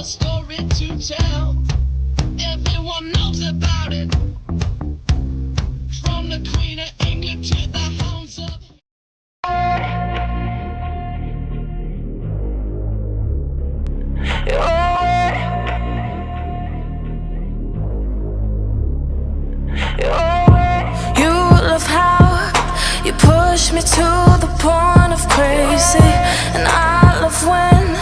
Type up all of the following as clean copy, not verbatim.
story to tell. Everyone knows about it. From the Queen of England to the hounds of... You love how you push me to the point of crazy, and I love when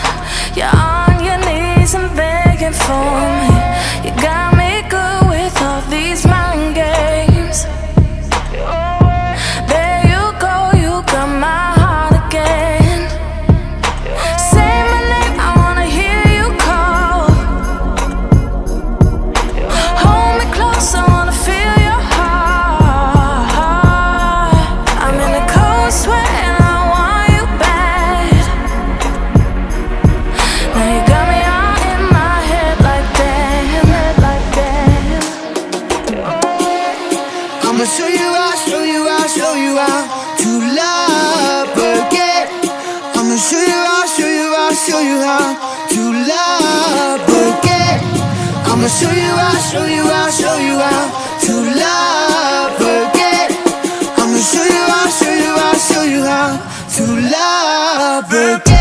you're on your knees and begging for me. You got me good with all these mind games. There you go, you got my heart again. Say my name, I wanna hear you call. Hold me close, I wanna feel your heart. I'm in a cold sweat and I want you bad. Now you got me all in my head like damn, like damn. I'ma show you out, show you out, show you out to love again. I'ma show you out, show you out, show you out to love again. I'ma show you out, show you out, show you out to love again. I'ma show you out, show you out, show you out to love again.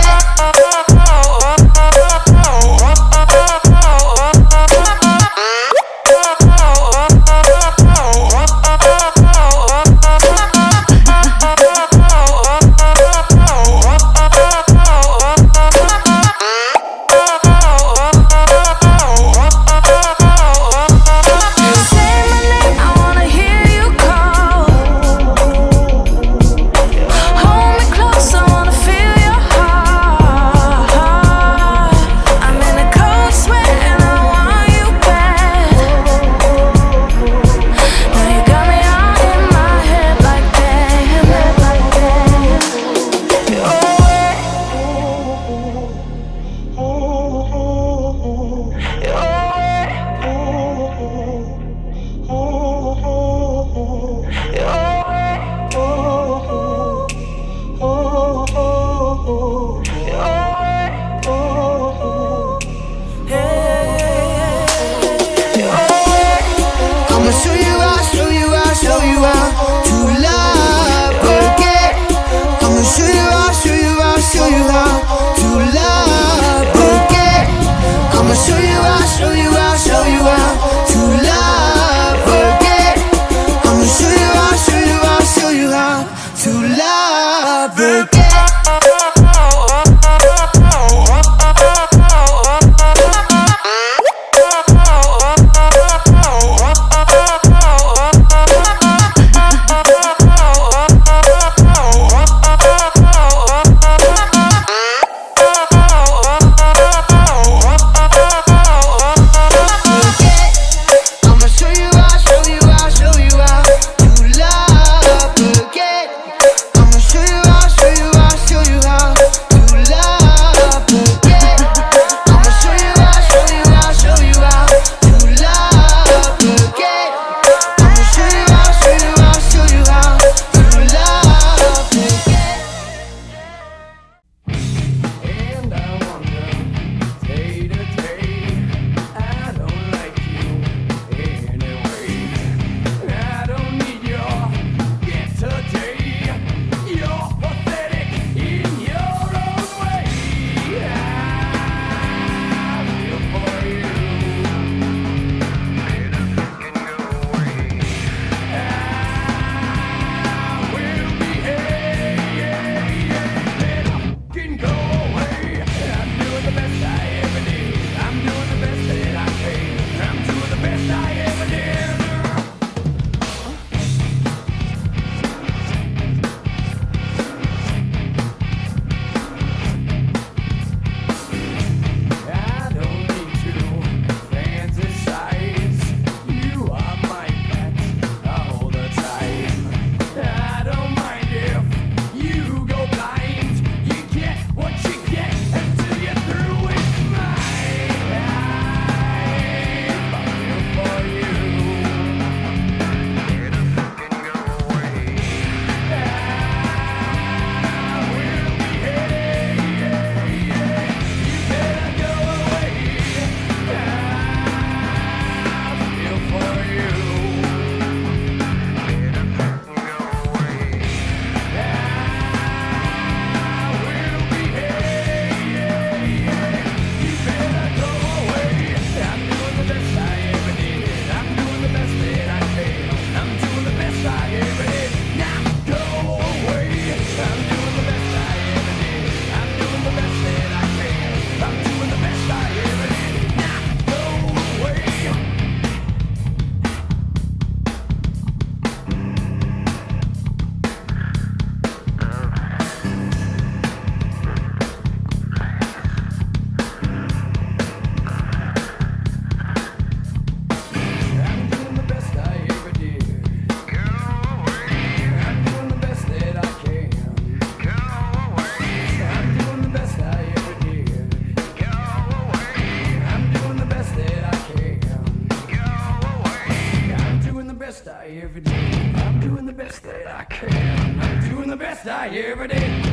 Say my name, I wanna hear you call. Hold me close, I wanna feel your heart. night, every day.